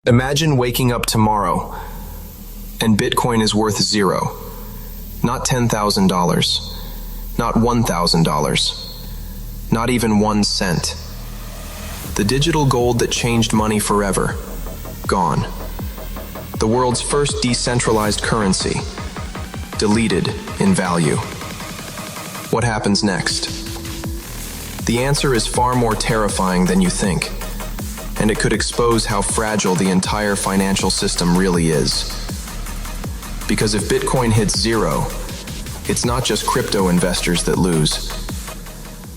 Imagine waking up tomorrow and Bitcoin is worth zero. Not $10,000, not $1,000, not even 1 cent. The digital gold that changed money forever, gone. The world's first decentralized currency, deleted in value. What happens next? The answer is far more terrifying than you think, and it could expose how fragile the entire financial system really is. Because if Bitcoin hits zero, it's not just crypto investors that lose.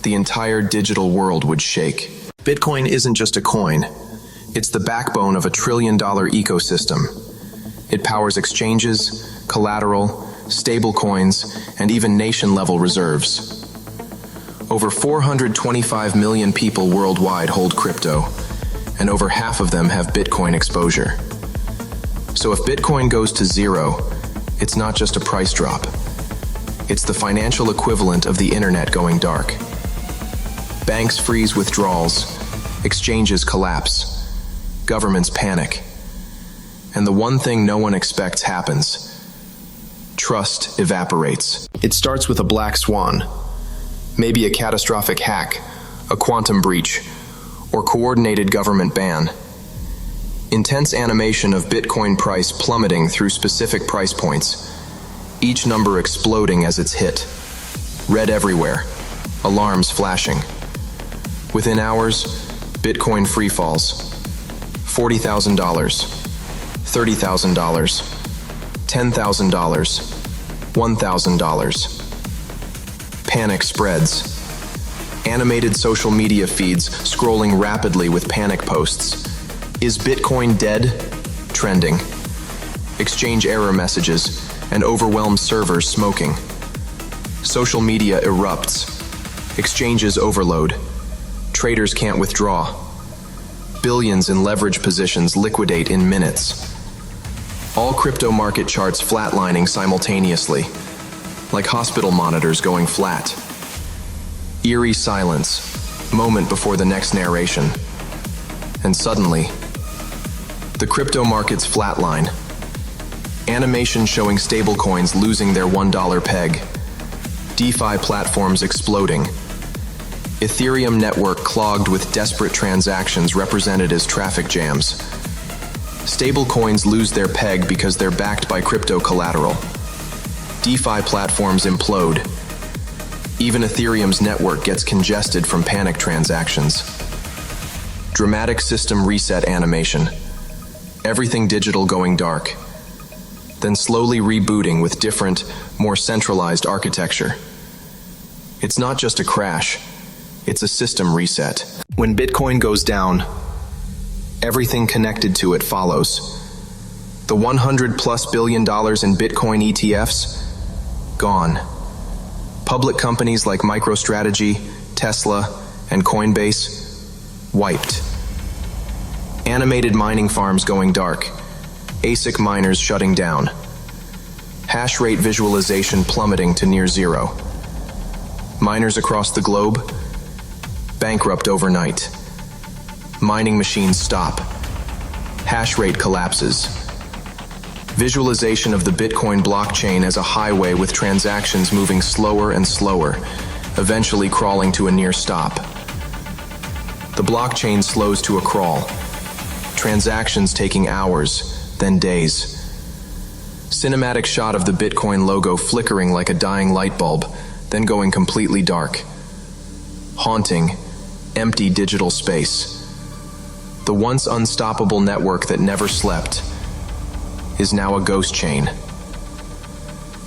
The entire digital world would shake. Bitcoin isn't just a coin. It's the backbone of a trillion-dollar ecosystem. It powers exchanges, collateral, stablecoins, and even nation-level reserves. Over 425 million people worldwide hold crypto, and over half of them have Bitcoin exposure. So if Bitcoin goes to zero, it's not just a price drop. It's the financial equivalent of the internet going dark. Banks freeze withdrawals, exchanges collapse, governments panic. And the one thing no one expects happens. Trust evaporates. It starts with a black swan, maybe a catastrophic hack, a quantum breach, or coordinated government ban. Intense animation of Bitcoin price plummeting through specific price points, each number exploding as it's hit. Red everywhere, alarms flashing. Within hours, Bitcoin free falls. $40,000, $30,000, $10,000, $1,000. Panic spreads. Animated social media feeds scrolling rapidly with panic posts. Is Bitcoin dead? Trending. Exchange error messages and overwhelmed servers smoking. Social media erupts. Exchanges overload. Traders can't withdraw. Billions in leverage positions liquidate in minutes. All crypto market charts flatlining simultaneously, like hospital monitors going flat. Eerie silence, moment before the next narration. And suddenly, the crypto markets flatline. Animation showing stablecoins losing their $1 peg. DeFi platforms exploding. Ethereum network clogged with desperate transactions represented as traffic jams. Stablecoins lose their peg because they're backed by crypto collateral. DeFi platforms implode. Even Ethereum's network gets congested from panic transactions. Dramatic system reset animation. Everything digital going dark. Then slowly rebooting with different, more centralized architecture. It's not just a crash, it's a system reset. When Bitcoin goes down, everything connected to it follows. The $100+ billion in Bitcoin ETFs? Gone. Public companies like MicroStrategy, Tesla, and Coinbase? Wiped. Animated mining farms going dark. ASIC miners shutting down. Hash rate visualization plummeting to near zero. Miners across the globe? Bankrupt overnight. Mining machines stop. Hash rate collapses. Visualization of the Bitcoin blockchain as a highway with transactions moving slower and slower, eventually crawling to a near stop. The blockchain slows to a crawl. Transactions taking hours, then days. Cinematic shot of the Bitcoin logo flickering like a dying light bulb, then going completely dark. Haunting, empty digital space. The once unstoppable network that never slept is now a ghost chain.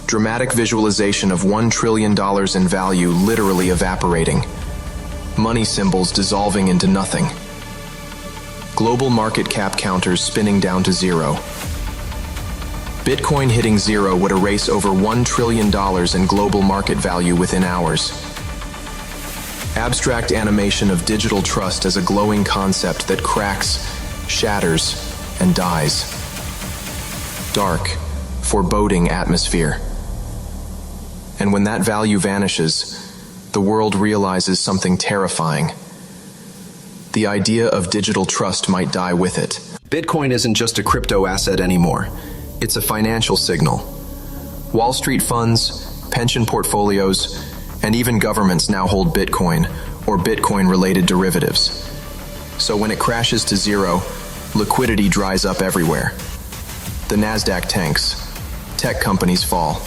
Dramatic visualization of $1 trillion in value literally evaporating. Money symbols dissolving into nothing. Global market cap counters spinning down to zero. Bitcoin hitting zero would erase over $1 trillion in global market value within hours. Abstract animation of digital trust as a glowing concept that cracks, shatters, and dies. Dark, foreboding atmosphere. And when that value vanishes, the world realizes something terrifying. The idea of digital trust might die with it. Bitcoin isn't just a crypto asset anymore. It's a financial signal. Wall Street funds, pension portfolios, and even governments now hold Bitcoin or Bitcoin-related derivatives. So when it crashes to zero, liquidity dries up everywhere. The Nasdaq tanks, tech companies fall,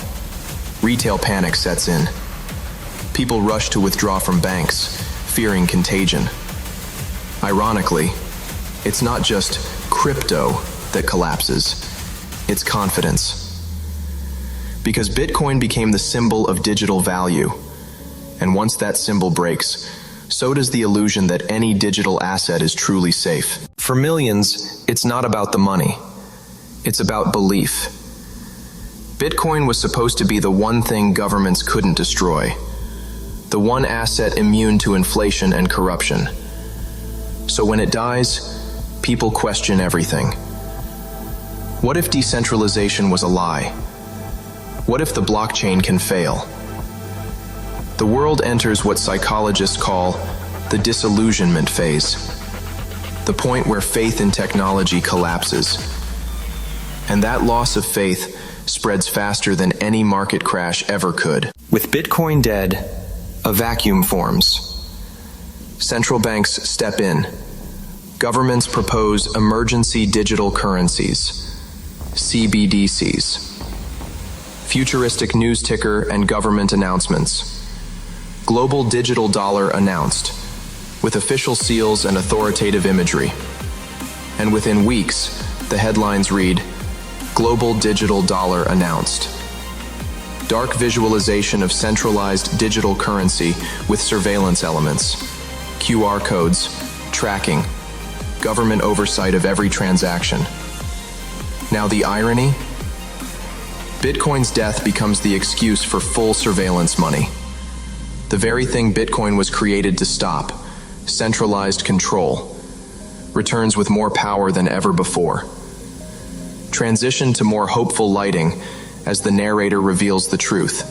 retail panic sets in. People rush to withdraw from banks, fearing contagion. Ironically, it's not just crypto that collapses, it's confidence. Because Bitcoin became the symbol of digital value, and once that symbol breaks, so does the illusion that any digital asset is truly safe. For millions, it's not about the money. It's about belief. Bitcoin was supposed to be the one thing governments couldn't destroy, the one asset immune to inflation and corruption. So when it dies, people question everything. What if decentralization was a lie? What if the blockchain can fail? The world enters what psychologists call the disillusionment phase, the point where faith in technology collapses. And that loss of faith spreads faster than any market crash ever could. With Bitcoin dead, a vacuum forms. Central banks step in. Governments propose emergency digital currencies, CBDCs. Futuristic news ticker and government announcements. Global digital dollar announced, with official seals and authoritative imagery. And within weeks, the headlines read, Global digital dollar announced. Dark visualization of centralized digital currency with surveillance elements, QR codes, tracking, government oversight of every transaction. Now the irony? Bitcoin's death becomes the excuse for full surveillance money. The very thing Bitcoin was created to stop, centralized control, returns with more power than ever before. Transition to more hopeful lighting as the narrator reveals the truth.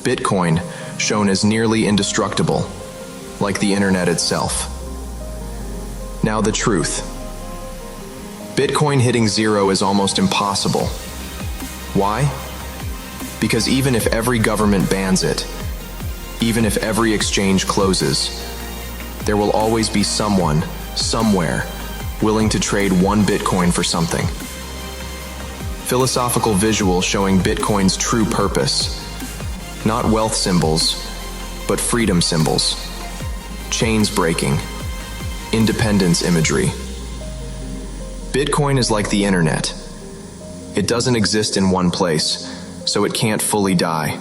Bitcoin shown as nearly indestructible, like the internet itself. Now the truth. Bitcoin hitting zero is almost impossible. Why? Because even if every government bans it, even if every exchange closes, there will always be someone, somewhere, willing to trade one Bitcoin for something. Philosophical visual showing Bitcoin's true purpose. Not wealth symbols, but freedom symbols. Chains breaking. Independence imagery. Bitcoin is like the internet. It doesn't exist in one place, so it can't fully die.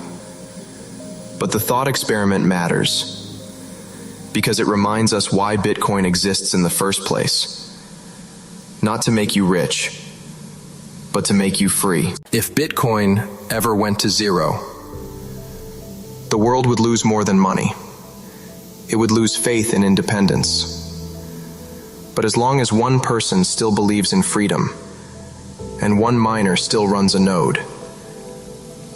But the thought experiment matters, because it reminds us why Bitcoin exists in the first place. Not to make you rich, but to make you free. If Bitcoin ever went to zero, the world would lose more than money. It would lose faith in independence. But as long as one person still believes in freedom, and one miner still runs a node,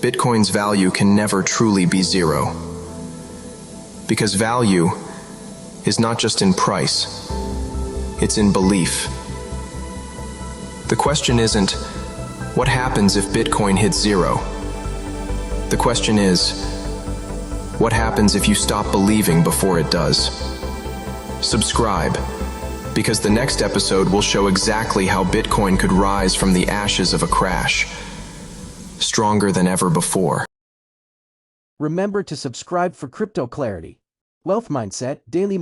Bitcoin's value can never truly be zero. Because value is not just in price, it's in belief. The question isn't, what happens if Bitcoin hits zero? The question is, what happens if you stop believing before it does? Subscribe, because the next episode will show exactly how Bitcoin could rise from the ashes of a crash, stronger than ever before. Remember to subscribe for crypto clarity. Wealth Mindset Daily